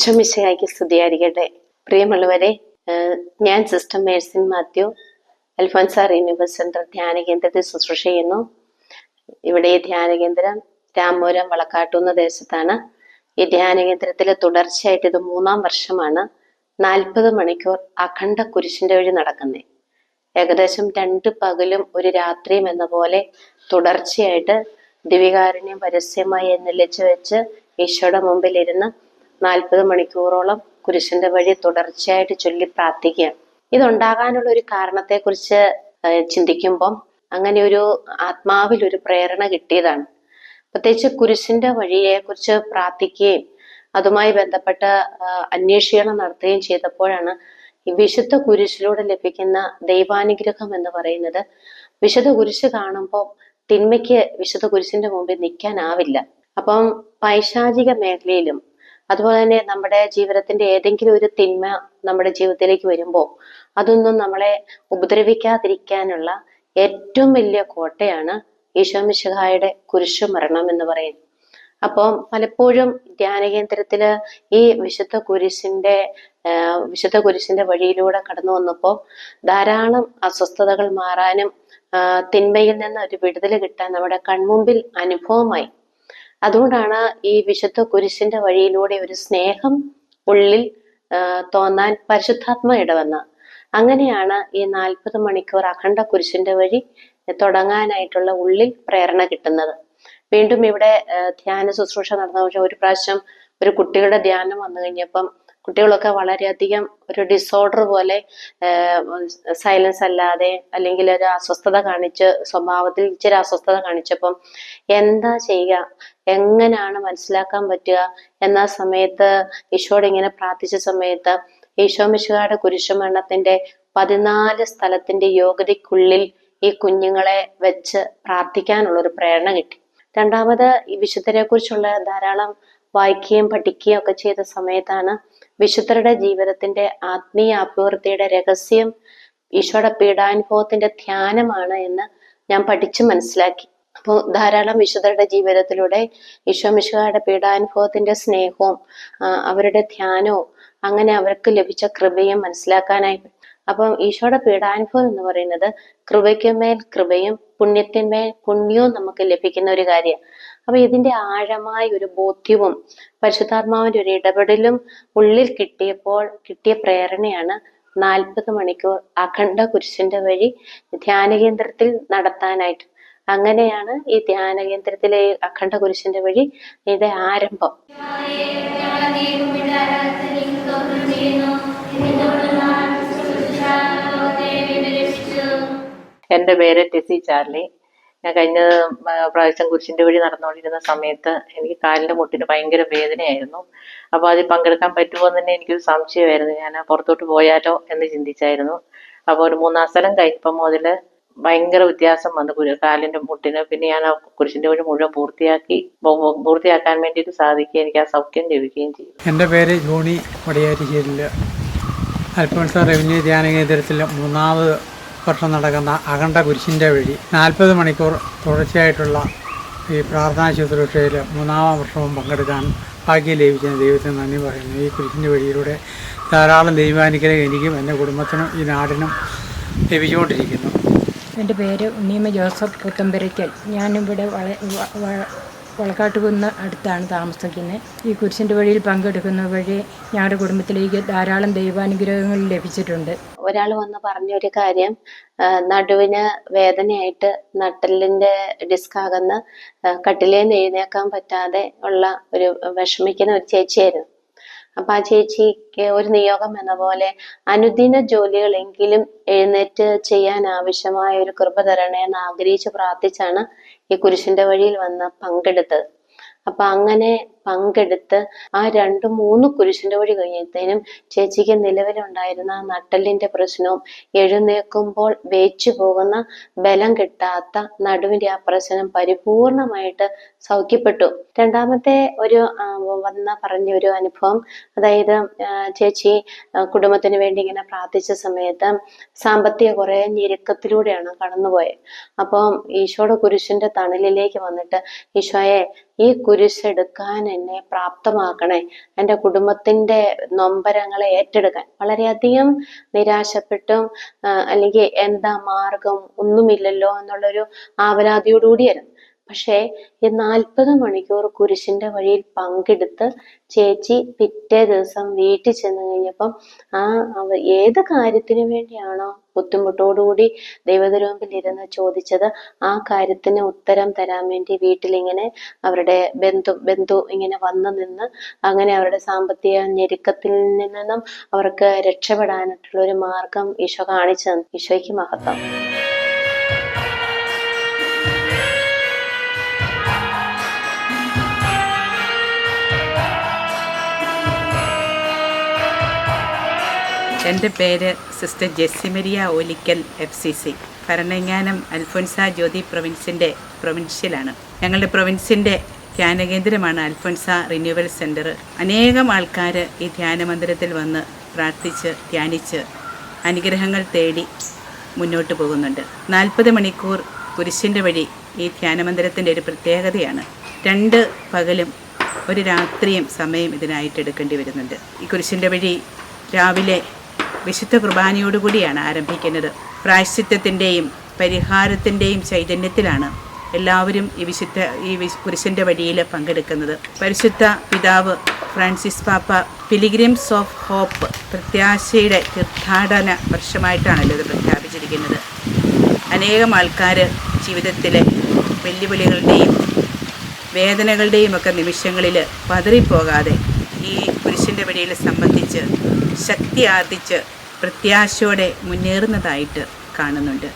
ഈശോമിശിഹായ്ക്ക് സ്തുതിയായിരിക്കട്ടെ. പ്രിയമുള്ളവരെ, ഞാൻ സിസ്റ്റർ മേഴ്സിൻ മാത്യു അൽഫോൻസാർ യൂണിവേഴ്സ് സെന്റർ ധ്യാന കേന്ദ്രത്തിൽ ശുശ്രൂഷ ചെയ്യുന്നു. ഇവിടെ ഈ ധ്യാന കേന്ദ്രം രാമപുരം വളക്കാട്ടുന്ന ദേശത്താണ്. ഈ ധ്യാന കേന്ദ്രത്തിൽ തുടർച്ചയായിട്ട് ഇത് 3-ാം വർഷമാണ് 40 മണിക്കൂർ അഖണ്ഡ കുരിശിന്റെ വഴി നടക്കുന്നത്. ഏകദേശം 2 പകലും ഒരു രാത്രിയും എന്ന പോലെ തുടർച്ചയായിട്ട് ദിവികാരുണ്യം പരസ്യമായി എഴുന്നള്ളിച്ച് വെച്ച് ഈശോയുടെ മുമ്പിൽ ഇരുന്ന് 40 മണിക്കൂറോളം കുരിശിന്റെ വഴി തുടർച്ചയായിട്ട് ചൊല്ലി പ്രാർത്ഥിക്കുക. ഇതുണ്ടാകാനുള്ള ഒരു കാരണത്തെക്കുറിച്ച് ചിന്തിക്കുമ്പം അങ്ങനെ ഒരു ആത്മാവിൽ ഒരു പ്രേരണ കിട്ടിയതാണ്. പ്രത്യേകിച്ച് കുരിശിന്റെ വഴിയെ കുറിച്ച് പ്രാർത്ഥിക്കുകയും അതുമായി ബന്ധപ്പെട്ട അന്വേഷണം നടത്തുകയും ചെയ്തപ്പോഴാണ് ഈ വിശുദ്ധ കുരിശിലൂടെ ലഭിക്കുന്ന ദൈവാനുഗ്രഹം എന്ന് പറയുന്നത്. വിശുദ്ധ കുരിശ് കാണുമ്പോൾ തിന്മയ്ക്ക് വിശുദ്ധ കുരിശിന്റെ മുമ്പിൽ നിൽക്കാനാവില്ല. അപ്പം പൈശാചിക മേഖലയിലും അതുപോലെ തന്നെ നമ്മുടെ ജീവിതത്തിന്റെ ഏതെങ്കിലും ഒരു തിന്മ നമ്മുടെ ജീവിതത്തിലേക്ക് വരുമ്പോൾ അതൊന്നും നമ്മളെ ഉപദ്രവിക്കാതിരിക്കാനുള്ള ഏറ്റവും വലിയ കോട്ടയാണ് ഈശോമിശിഹായുടെ കുരിശു മരണം എന്ന് പറയുന്നത്. അപ്പം പലപ്പോഴും ധ്യാനകേന്ദ്രത്തില് ഈ വിശുദ്ധ കുരിശിന്റെ വഴിയിലൂടെ കടന്നു വന്നപ്പോൾ ധാരാളം അസ്വസ്ഥതകൾ മാറാനും തിന്മയിൽ നിന്ന് ഒരു വിടുതൽ കിട്ടാൻ നമ്മുടെ കൺമുമ്പിൽ അനുഭവമായി. അതുകൊണ്ടാണ് ഈ വിശുദ്ധ കുരിശിന്റെ വഴിയിലൂടെ ഒരു സ്നേഹം ഉള്ളിൽ തോന്നാൻ പരിശുദ്ധാത്മ ഇടവന്ന. അങ്ങനെയാണ് ഈ 40 മണിക്കൂർ അഖണ്ഡ കുരിശിന്റെ വഴി തുടങ്ങാനായിട്ടുള്ള ഉള്ളിൽ പ്രേരണ കിട്ടുന്നത്. വീണ്ടും ഇവിടെ ധ്യാന ശുശ്രൂഷ നടന്ന ഒരു പ്രാവശ്യം ഒരു കുട്ടികളുടെ ധ്യാനം വന്നു കഴിഞ്ഞപ്പം കുട്ടികളൊക്കെ വളരെയധികം ഒരു ഡിസോർഡർ പോലെ സൈലൻസ് അല്ലാതെ അല്ലെങ്കിൽ ഒരു അസ്വസ്ഥത കാണിച്ച് സ്വഭാവത്തിൽ ഇച്ചിരി അസ്വസ്ഥത കാണിച്ചപ്പം എന്താ ചെയ്യുക, എങ്ങനെയാണ് മനസ്സിലാക്കാൻ പറ്റുക എന്ന സമയത്ത് ഈശോയോട് ഇങ്ങനെ പ്രാർത്ഥിച്ച സമയത്ത് ഈശോമിശിഹായുടെ കുരിശുമരണത്തിന്റെ 14 സ്ഥലത്തിന്റെ യോഗ്യതയ്ക്കുള്ളിൽ ഈ കുഞ്ഞുങ്ങളെ വെച്ച് പ്രാർത്ഥിക്കാനുള്ളൊരു പ്രേരണ കിട്ടി. രണ്ടാമത് ഈ വിശുദ്ധരെ കുറിച്ചുള്ള ധാരാളം വായിക്കുകയും പഠിക്കുകയും ഒക്കെ ചെയ്ത സമയത്താണ് വിശുദ്ധരുടെ ജീവിതത്തിന്റെ ആത്മീയ അഭിവൃദ്ധിയുടെ രഹസ്യം ഈശോയുടെ പീഡാനുഭവത്തിന്റെ ധ്യാനമാണ് എന്ന് ഞാൻ പഠിച്ചു മനസ്സിലാക്കി. അപ്പോൾ ധാരാളം വിശുദ്ധരുടെ ജീവിതത്തിലൂടെ ഈശോമിശിഹായുടെ പീഡാനുഭവത്തിന്റെ സ്നേഹവും അവരുടെ ധ്യാനവും അങ്ങനെ അവർക്ക് ലഭിച്ച കൃപയും മനസ്സിലാക്കാനായി. അപ്പം ഈശോയുടെ പീഡാനുഭവം എന്ന് പറയുന്നത് കൃപയ്ക്കുമേൽ കൃപയും പുണ്യത്തിന്മേൽ പുണ്യവും നമുക്ക് ലഭിക്കുന്ന ഒരു കാര്യം. അപ്പൊ ഇതിന്റെ ആഴമായ ഒരു ബോധ്യവും പരിശുദ്ധാത്മാവിന്റെ ഒരു ഇടപെടലും ഉള്ളിൽ കിട്ടിയപ്പോൾ കിട്ടിയ പ്രേരണയാണ് 40 മണിക്കൂർ അഖണ്ഡ കുരിശിന്റെ വഴി ധ്യാനകേന്ദ്രത്തിൽ നടത്താനായിട്ട്. അങ്ങനെയാണ് ഈ ധ്യാനകേന്ദ്രത്തിലെ അഖണ്ഡ കുരിശിന്റെ വഴി ഇതിന്റെ ആരംഭം. എൻ്റെ പേര് ടെസി ചാർലി. ഞാൻ കഴിഞ്ഞ പ്രാവശ്യം കുരിശിൻ്റെ വഴി നടന്നുകൊണ്ടിരുന്ന സമയത്ത് എനിക്ക് കാലിൻ്റെ മുട്ടിന് ഭയങ്കര വേദനയായിരുന്നു. അപ്പോൾ അതിൽ പങ്കെടുക്കാൻ പറ്റുമോ എന്ന് തന്നെ എനിക്കൊരു സംശയമായിരുന്നു. ഞാൻ പുറത്തോട്ട് പോയാലോ എന്ന് ചിന്തിച്ചായിരുന്നു. അപ്പോൾ ഒരു 3-ാം സ്ഥലം കഴിഞ്ഞപ്പോൾ മുതൽ ഭയങ്കര വ്യത്യാസം വന്നു കാലിൻ്റെ മുട്ടിന്. പിന്നെ ഞാൻ ആ കുരിശിൻ്റെ വഴി മുഴുവൻ പൂർത്തിയാക്കാൻ വേണ്ടിയിട്ട് സാധിക്കുകയും എനിക്ക് ആ സൗഖ്യം ലഭിക്കുകയും ചെയ്തു. എൻ്റെ പേര് ജോണി വടിയാറ്റിശ്ശേരിൽ അൽഫോൻസാർ റവന്യൂ ധ്യാന കേന്ദ്രത്തിൽ 3-ാമത് വർഷം നടക്കുന്ന അഖണ്ഡ കുരിശിൻ്റെ വഴി 40 മണിക്കൂർ തുടർച്ചയായിട്ടുള്ള ഈ പ്രാർത്ഥനാ ശുശ്രൂഷയിൽ 3-ാം വർഷവും പങ്കെടുക്കാൻ ഭാഗ്യം ലഭിച്ചതിന് ദൈവത്തിന് നന്ദി പറയുന്നു. ഈ കുരിശിൻ്റെ വഴിയിലൂടെ ധാരാളം ദൈവാനുഗ്രഹം എനിക്കും എൻ്റെ കുടുംബത്തിനും ഈ നാടിനും ലഭിച്ചുകൊണ്ടിരിക്കുന്നു. എൻ്റെ പേര് ഉണ്ണിയമ്മ ജോസഫ് പുത്തമ്പരയ്ക്കൽ. ഞാനിവിടെ വളക്കാട്ടുകുന്ന് അടുത്താണ് താമസിക്കുന്നത്. ഈ കുരിശിൻ്റെ വഴിയിൽ പങ്കെടുക്കുന്ന വഴി ഞങ്ങളുടെ കുടുംബത്തിലേക്ക് ധാരാളം ദൈവാനുഗ്രഹങ്ങൾ ലഭിച്ചിട്ടുണ്ട്. ഒരാൾ വന്ന് പറഞ്ഞൊരു കാര്യം, നടുവിന് വേദനയായിട്ട് നട്ടലിന്റെ ഡിസ്ക് അകന്ന് കട്ടിലേന്ന് എഴുന്നേക്കാൻ പറ്റാതെ ഉള്ള ഒരു വിഷമിക്കുന്ന ഒരു ചേച്ചിയായിരുന്നു. അപ്പൊ ആ ചേച്ചിക്ക് ഒരു നിയോഗം എന്ന പോലെ അനുദിന ജോലികളെങ്കിലും എഴുന്നേറ്റ് ചെയ്യാൻ ആവശ്യമായ ഒരു കൃപ തരണേ എന്ന് ആഗ്രഹിച്ച് പ്രാർത്ഥിച്ചാണ് ഈ കുരിശിന്റെ വഴിയിൽ വന്ന് പങ്കെടുത്തത്. അപ്പൊ അങ്ങനെ പങ്കെടുത്ത് ആ 2-3 കുരിശിന്റെ വഴി കഴിഞ്ഞത്തേനും ചേച്ചിക്ക് നിലവിലുണ്ടായിരുന്ന നട്ടലിന്റെ പ്രശ്നവും എഴുന്നേൽക്കുമ്പോൾ വേച്ചു പോകുന്ന ബലം കിട്ടാത്ത നടുവിന്റെ ആ പ്രശ്നം പരിപൂർണമായിട്ട് സൗഖ്യപ്പെട്ടു. രണ്ടാമത്തെ ഒരു പറഞ്ഞൊരു അനുഭവം, അതായത് ചേച്ചി കുടുംബത്തിന് വേണ്ടി ഇങ്ങനെ പ്രാർത്ഥിച്ച സമയത്ത് സാമ്പത്തിക കുറെ ഞെരുക്കത്തിലൂടെയാണ് കടന്നുപോയത്. അപ്പം ഈശോയുടെ കുരിശിന്റെ തണലിലേക്ക് വന്നിട്ട് ഈശോയെ ഈ കുരിശെടുക്കാൻ എന്നെ പ്രാപ്തമാക്കണേ, എൻ്റെ കുടുംബത്തിൻ്റെ നൊമ്പരങ്ങളെ ഏറ്റെടുക്കാൻ. വളരെയധികം നിരാശപ്പെട്ടും അല്ലെങ്കിൽ എന്താ മാർഗം ഒന്നുമില്ലല്ലോ എന്നുള്ളൊരു ആവലാതിയോടുകൂടിയായിരുന്നു. പക്ഷേ ഈ 40 മണിക്കൂർ കുരിശിന്റെ വഴിയിൽ പങ്കെടുത്ത് ചേച്ചി പിറ്റേ ദിവസം വീട്ടിൽ ചെന്ന് കഴിഞ്ഞപ്പം ഏത് കാര്യത്തിന് വേണ്ടിയാണോ ബുദ്ധിമുട്ടോടുകൂടി ദൈവത്തിനു ഇരുന്ന് ചോദിച്ചത്, ആ കാര്യത്തിന് ഉത്തരം തരാൻ വേണ്ടി വീട്ടിലിങ്ങനെ അവരുടെ ബന്ധു ഇങ്ങനെ വന്നു നിന്ന് അങ്ങനെ അവരുടെ സാമ്പത്തിക ഞെരുക്കത്തിൽ നിന്നും അവർക്ക് രക്ഷപ്പെടാനായിട്ടുള്ള ഒരു മാർഗം ഈശോ കാണിച്ചു തന്നു. ഈശോയ്ക്ക് മഹത്വം. എൻ്റെ പേര് സിസ്റ്റർ ജെസ്സിമരിയ ഓലിക്കൽ FCC, ഭരണങ്ങാനം അൽഫോൻസ ജ്യോതി പ്രൊവിൻഷ്യലാണ്. ഞങ്ങളുടെ പ്രൊവിൻസിൻ്റെ ധ്യാനകേന്ദ്രമാണ് അൽഫോൻസ റിന്യൂവൽ സെൻറ്റർ. അനേകം ആൾക്കാർ ഈ ധ്യാനമന്ദിരത്തിൽ വന്ന് പ്രാർത്ഥിച്ച് ധ്യാനിച്ച് അനുഗ്രഹങ്ങൾ തേടി മുന്നോട്ട് പോകുന്നുണ്ട്. 40 മണിക്കൂർ കുരിശിൻ്റെ വഴി ഈ ധ്യാനമന്ദിരത്തിൻ്റെ ഒരു പ്രത്യേകതയാണ്. 2 പകലും ഒരു രാത്രിയും സമയം ഇതിനായിട്ട് എടുക്കേണ്ടി വരുന്നുണ്ട്. ഈ കുരിശിൻ്റെ വഴി രാവിലെ വിശുദ്ധ കുർബാനയോടുകൂടിയാണ് ആരംഭിക്കുന്നത്. പ്രായശ്ചിത്തത്തിൻ്റെയും പരിഹാരത്തിൻ്റെയും ചൈതന്യത്തിലാണ് എല്ലാവരും ഈ കുരിശിൻ്റെ വഴിയിൽ പങ്കെടുക്കുന്നത്. പരിശുദ്ധ പിതാവ് ഫ്രാൻസിസ് പാപ്പ പിലിഗ്രിംസ് ഓഫ് ഹോപ്പ്, പ്രത്യാശയുടെ തീർത്ഥാടന വർഷമായിട്ടാണല്ലോ ഇത് പ്രഖ്യാപിച്ചിരിക്കുന്നത്. അനേകം ആൾക്കാർ ജീവിതത്തിലെ വെല്ലുവിളികളുടെയും വേദനകളുടെയും ഒക്കെ നിമിഷങ്ങളിൽ പതറിപ്പോകാതെ ഈ കുരിശിൻ്റെ വഴിയിൽ സംബന്ധിച്ച് ശക്തി ആർജിച്ച് പ്രത്യാശയോടെ മുന്നേറുന്നതായിട്ട് കാണുന്നുണ്ട്.